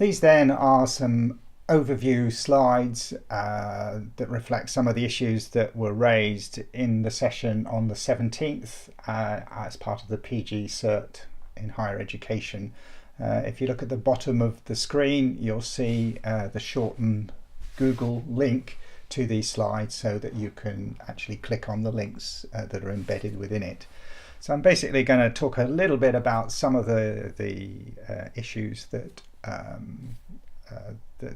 These then are some overview slides that reflect some of the issues that were raised in the session on the 17th as part of the PG Cert in higher education. If you look at the bottom of the screen, you'll see the shortened Google link to these slides so that you can actually click on the links that are embedded within it. So I'm basically going to talk a little bit about some of the issues that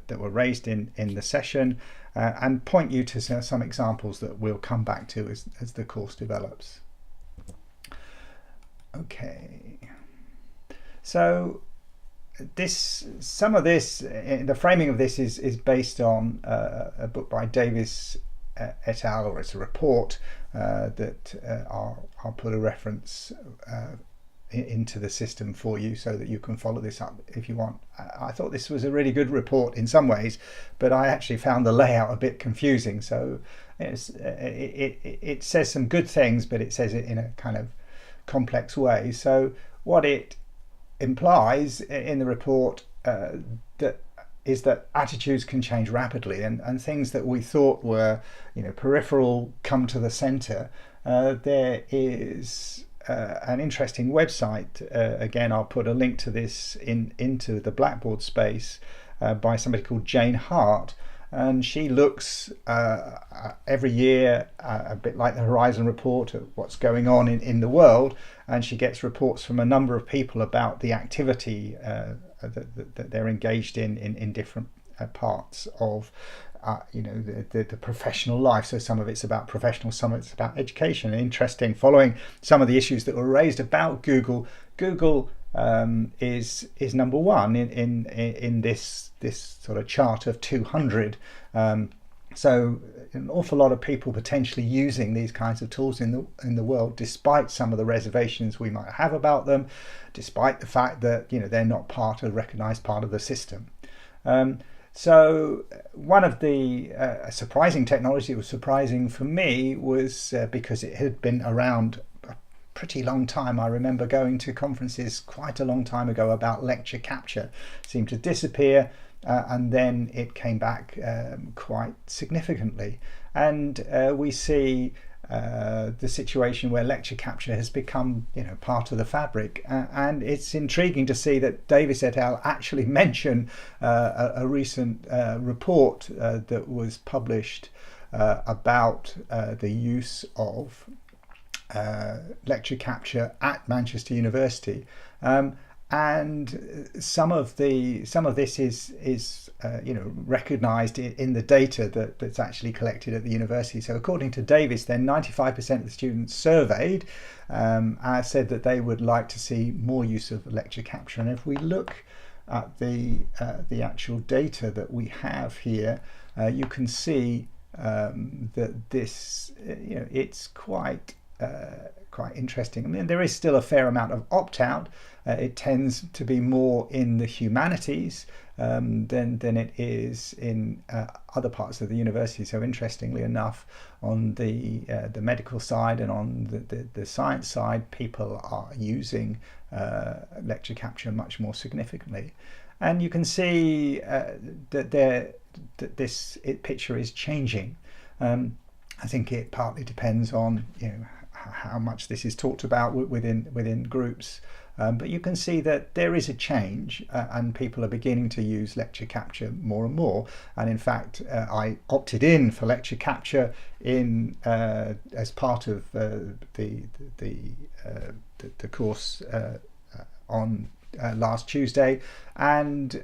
that were raised in the session and point you to some examples that we'll come back to as the course develops. Okay, so some of this, the framing of this is based on a book by Davis et al., or it's a report that I'll put a reference into the system for you so that you can follow this up if you want. I thought this was a really good report in some ways, but I actually found the layout a bit confusing. So it says some good things, but it says it in a kind of complex way. So what it implies in the report is that attitudes can change rapidly, and things that we thought were peripheral come to the center. There is an interesting website, again I'll put a link to this into the Blackboard space, by somebody called Jane Hart, and she looks every year, a bit like the Horizon report, at what's going on in the world, and she gets reports from a number of people about the activity that they're engaged in different parts of the professional life. So some of it's about professional, some of it's about education. And interesting, following some of the issues that were raised about Google is number one in this sort of chart of 200. So an awful lot of people potentially using these kinds of tools in the world, despite some of the reservations we might have about them, despite the fact that they're not recognized part of the system. So one of the surprising technology that was surprising for me was because it had been around a pretty long time. I remember going to conferences quite a long time ago about lecture capture. It seemed to disappear, and then it came back quite significantly. And we see the situation where lecture capture has become part of the fabric, and it's intriguing to see that Davis et al. Actually mention a recent report that was published about the use of lecture capture at Manchester University, and some of this is recognised in the data that's actually collected at the university. So according to Davis, then 95% of the students surveyed said that they would like to see more use of lecture capture. And if we look at the actual data that we have here, you can see that this it's quite interesting. I mean, there is still a fair amount of opt-out. It tends to be more in the humanities than it is in other parts of the university. So interestingly enough, on the medical side and on the science side, people are using lecture capture much more significantly. And you can see that this picture is changing. I think it partly depends on how much this is talked about within groups, but you can see that there is a change, and people are beginning to use lecture capture more and more. And in fact, I opted in for lecture capture as part of the course on last Tuesday, and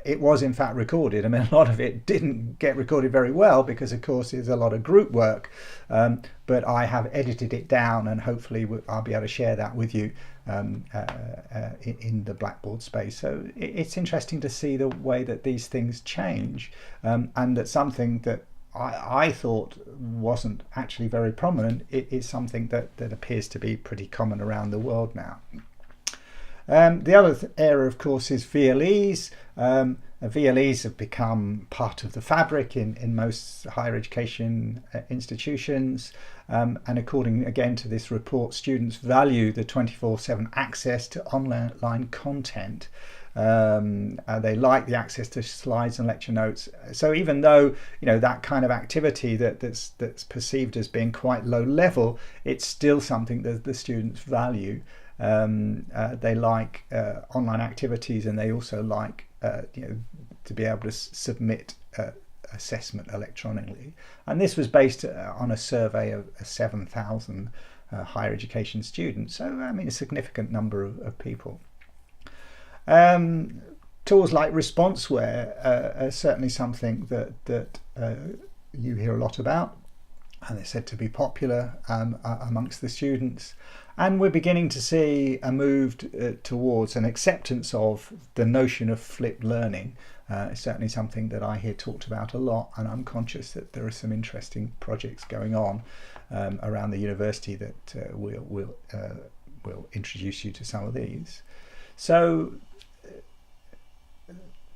it was in fact recorded. I mean, a lot of it didn't get recorded very well because of course it's a lot of group work, but I have edited it down, and hopefully I'll be able to share that with you in the Blackboard space. So it's interesting to see the way that these things change, and that something that I thought wasn't actually very prominent, it is something that appears to be pretty common around the world now. The other area, of course, is VLEs. VLEs have become part of the fabric in most higher education institutions, and according again to this report, students value the 24/7 access to online content. They like the access to slides and lecture notes. So even though that kind of activity that's perceived as being quite low level, it's still something that the students value. They like online activities, and they also like to be able to submit assessment electronically. And this was based on a survey of 7,000 higher education students, so I mean a significant number of people. Tools like Responseware are certainly something that you hear a lot about, and they're said to be popular amongst the students. And we're beginning to see a move towards an acceptance of the notion of flipped learning. It's certainly something that I hear talked about a lot, and I'm conscious that there are some interesting projects going on around the university that will introduce you to some of these. So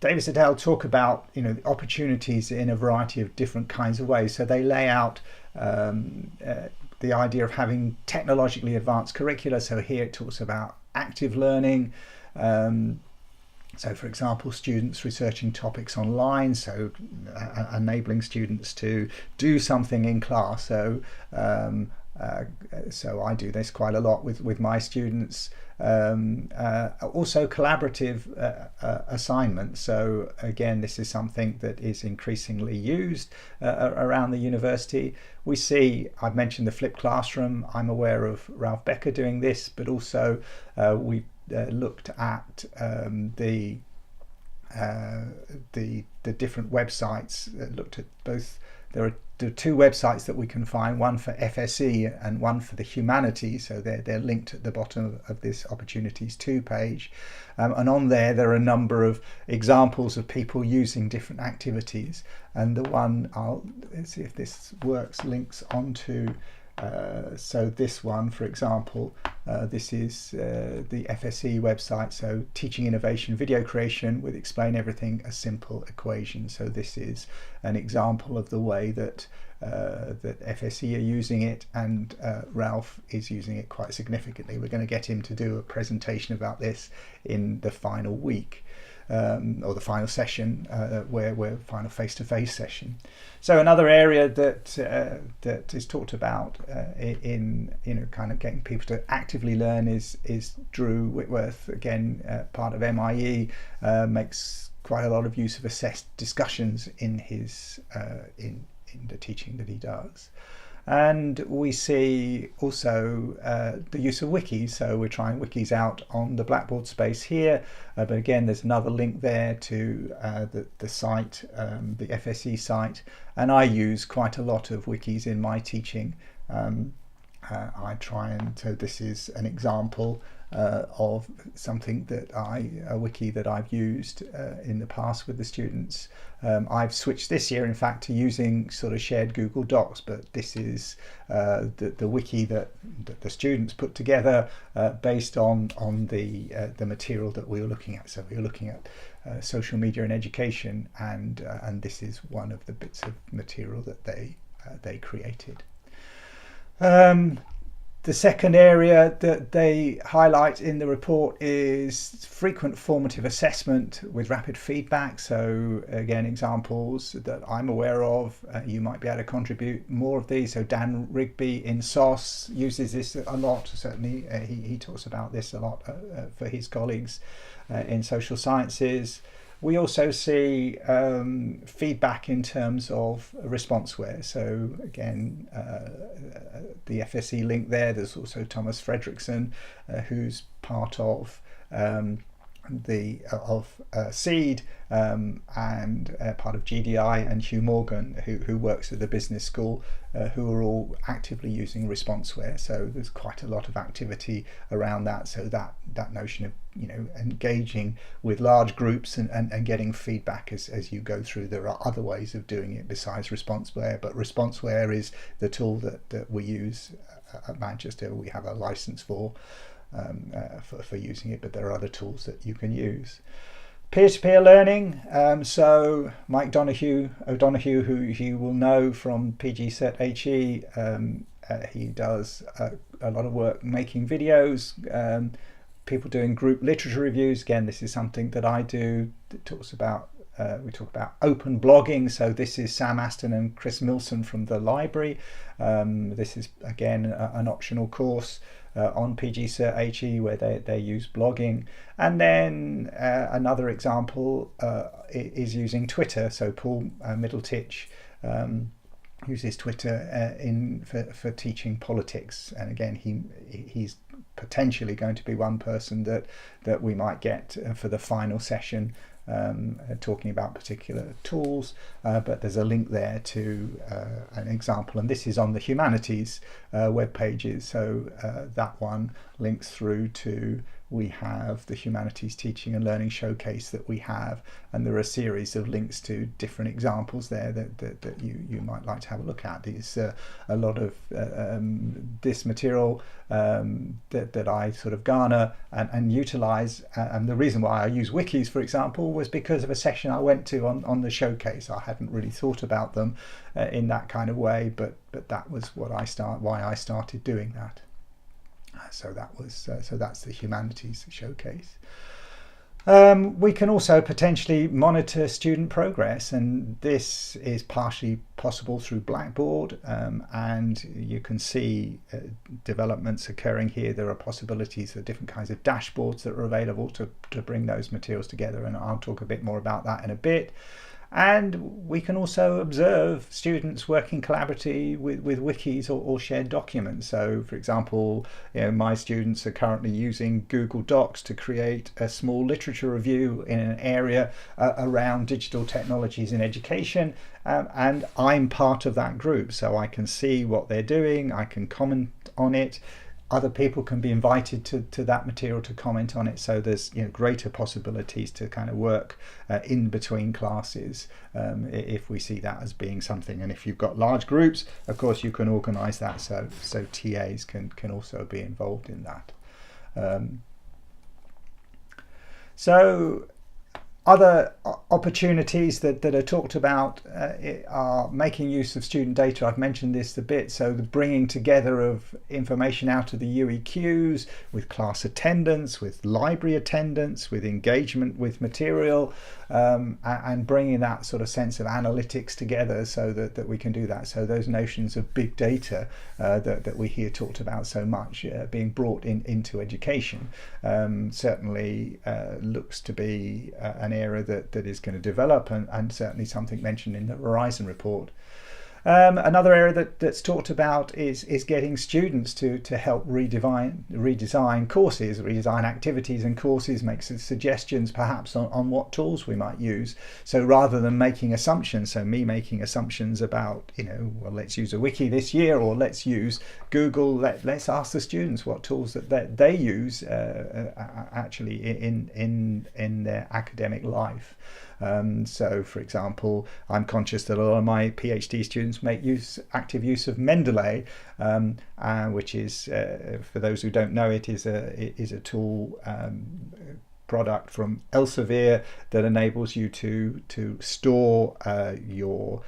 Davis et al. Talk about opportunities in a variety of different kinds of ways. So they lay out the idea of having technologically advanced curricula. So here it talks about active learning. So for example, students researching topics online, so enabling students to do something in class. So I do this quite a lot with my students. Also collaborative assignments. So again, this is something that is increasingly used around the university. We see, I've mentioned the flipped classroom. I'm aware of Ralph Becker doing this, but also we've looked at the different websites. Looked at both. There are two websites that we can find, one for FSE and one for the humanities. So they're linked at the bottom of this Opportunities 2 page. And on there are a number of examples of people using different activities. And the one, let's see if this works, links onto, so this one, for example, this is the FSE website, so Teaching Innovation Video Creation with Explain Everything, a Simple Equation. So this is an example of the way that that FSE are using it, and Ralph is using it quite significantly. We're going to get him to do a presentation about this in the final week. Or the final session, where final face-to-face session. So another area that is talked about in kind of getting people to actively learn is Drew Whitworth, again part of MIE, makes quite a lot of use of assessed discussions in his in the teaching that he does. And we see also the use of wikis. So we're trying wikis out on the Blackboard space here, but again there's another link there to the site, the FSE site, and I use quite a lot of wikis in my teaching. I try and, so this is an example of something that a wiki that I've used in the past with the students. I've switched this year, in fact, to using sort of shared Google Docs, but this is the wiki that the students put together based on the material that we were looking at. So we were looking at social media and education, and this is one of the bits of material that they created. The second area that they highlight in the report is frequent formative assessment with rapid feedback. So again, examples that I'm aware of, you might be able to contribute more of these. So Dan Rigby in SOS uses this a lot. Certainly he talks about this a lot for his colleagues in social sciences. We also see feedback in terms of Responseware. So again, the FSE link there. There's also Thomas Fredrickson, who's part of SEED and part of GDI, and Hugh Morgan, who works at the business school, who are all actively using Responseware. So there's quite a lot of activity around that. So that notion of engaging with large groups and getting feedback as you go through. There are other ways of doing it besides Responseware, but Responseware is the tool that we use at Manchester. We have a license for using it, but there are other tools that you can use. Peer-to-peer learning. So Mike O'Donoghue, who you will know from PG Cert HE, he does a lot of work making videos. people doing group literature reviews. Again, this is something that I do. It talks about we talk about open blogging. So this is Sam Aston and Chris Milson from the library. This is again an optional course on PG Cert HE where they use blogging. And then another example is using Twitter. So Paul Middletich uses Twitter for teaching politics, and again he's potentially going to be one person that we might get for the final session, talking about particular tools, but there's a link there to an example, and this is on the humanities web pages, so that one links through to, we have the Humanities Teaching and Learning Showcase that we have, and there are a series of links to different examples there that you might like to have a look at. There's a lot of this material that I sort of garner and utilize, and the reason why I use wikis, for example, was because of a session I went to on the showcase. I hadn't really thought about them in that kind of way, but that was why I started doing that. So that's the Humanities Showcase. We can also potentially monitor student progress, and this is partially possible through Blackboard, and you can see developments occurring here. There are possibilities for different kinds of dashboards that are available to bring those materials together, and I'll talk a bit more about that in a bit. And we can also observe students working collaboratively with wikis or shared documents. So, for example, my students are currently using Google Docs to create a small literature review in an area around digital technologies in education, and I'm part of that group, so I can see what they're doing, I can comment on it. Other people can be invited to that material to comment on it, so there's greater possibilities to kind of work in between classes if we see that as being something. And if you've got large groups, of course you can organise that so TAs can also be involved in that. So other opportunities that are talked about are making use of student data. I've mentioned this a bit, so the bringing together of information out of the UEQs with class attendance, with library attendance, with engagement with material, and bringing that sort of sense of analytics together so that we can do that. So those notions of big data that we hear talked about so much being brought into education certainly looks to be an area that is going to develop, and certainly something mentioned in the Horizon report. Another area that's talked about is getting students to help redesign courses, redesign activities and courses, make some suggestions perhaps on what tools we might use. So rather than making assumptions, so me making assumptions about, well, let's use a wiki this year, or let's use Google, let's ask the students what tools that they use actually in their academic life. So, for example, I'm conscious that a lot of my PhD students make active use of Mendeley, which is, for those who don't know, it is a tool product from Elsevier that enables you to store your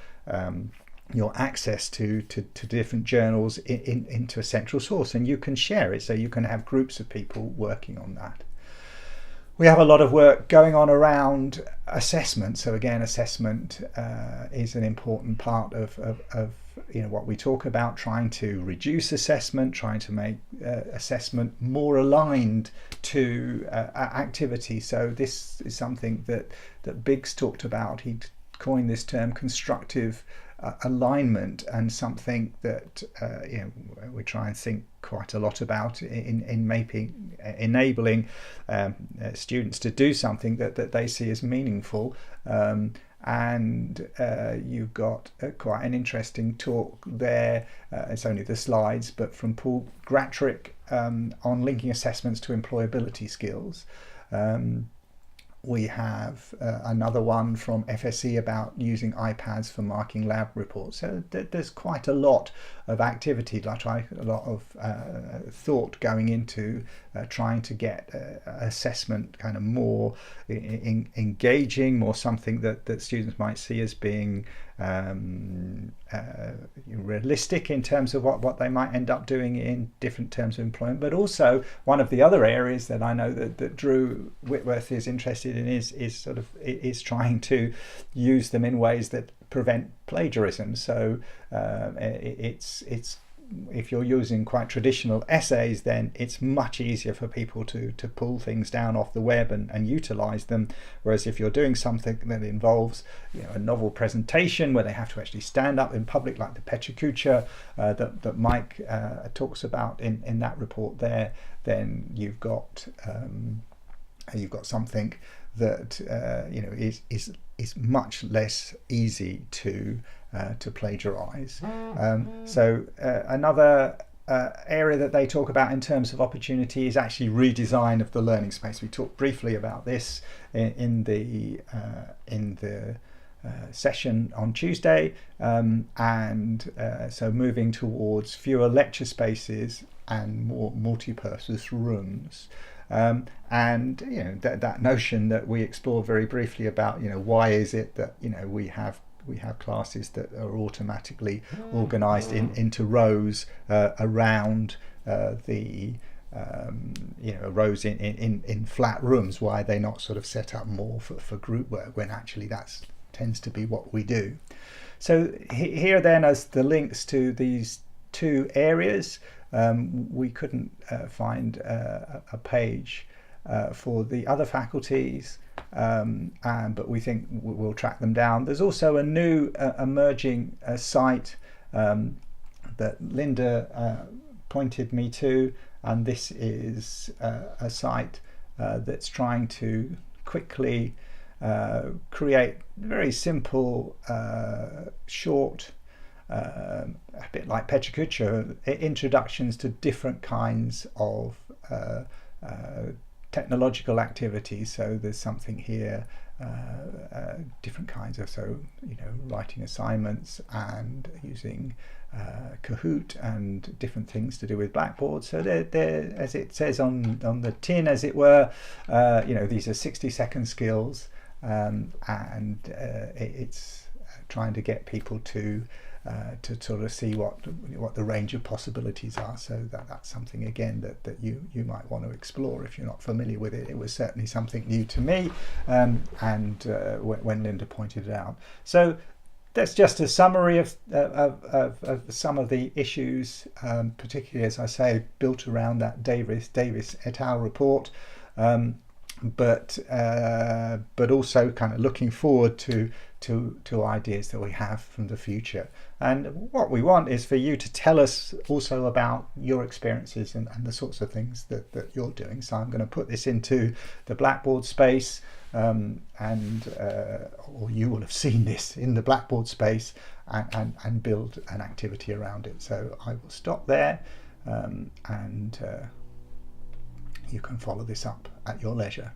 access to different journals into a central source, and you can share it, so you can have groups of people working on that. We have a lot of work going on around assessment. So again, assessment is an important part of what we talk about, trying to reduce assessment, trying to make assessment more aligned to activity. So this is something that Biggs talked about. He coined this term constructive alignment, and something that we try and think quite a lot about in enabling students to do something that they see as meaningful. And you've got quite an interesting talk there. It's only the slides, but from Paul Gratrick on linking assessments to employability skills. We have another one from FSE about using iPads for marking lab reports. So there's quite a lot of activity, a lot of thought going into trying to get assessment kind of more engaging, more something that students might see as being realistic in terms of what they might end up doing in different terms of employment. But also one of the other areas that I know that Drew Whitworth is interested in is trying to use them in ways that prevent plagiarism. So it's if you're using quite traditional essays, then it's much easier for people to pull things down off the web and utilize them. Whereas if you're doing something that involves a novel presentation where they have to actually stand up in public, like the Pechacucha that Mike talks about in that report there, then you've got something that is much less easy to plagiarize. So another area that they talk about in terms of opportunity is actually redesign of the learning space. We talked briefly about this in the session on Tuesday, so moving towards fewer lecture spaces and more multi-purpose rooms. And that notion that we explored very briefly about why is it that we have classes that are automatically organized into rows around the rows in flat rooms. Why are they not sort of set up more for group work, when actually that tends to be what we do? So here then, as the links to these two areas, we couldn't find a page for the other faculties, but we think we'll track them down. There's also a new emerging site that Linda pointed me to, and this is a site that's trying to quickly create very simple, short, a bit like Pechacucha, introductions to different kinds of technological activities. So there's something here, different kinds of, writing assignments and using Kahoot and different things to do with Blackboard. So they're, as it says on the tin, as it were, these are 60-second skills, and it's trying to get people to sort of see what the range of possibilities are. So that's something again that you might want to explore if you're not familiar with it. It was certainly something new to me, and when Linda pointed it out. So that's just a summary of some of the issues, particularly, as I say, built around that Davis et al. Report, but also kind of looking forward to ideas that we have from the future. And what we want is for you to tell us also about your experiences and the sorts of things that you're doing. So I'm going to put this into the Blackboard space, or you will have seen this in the Blackboard space, and build an activity around it. So I will stop there, and you can follow this up at your leisure.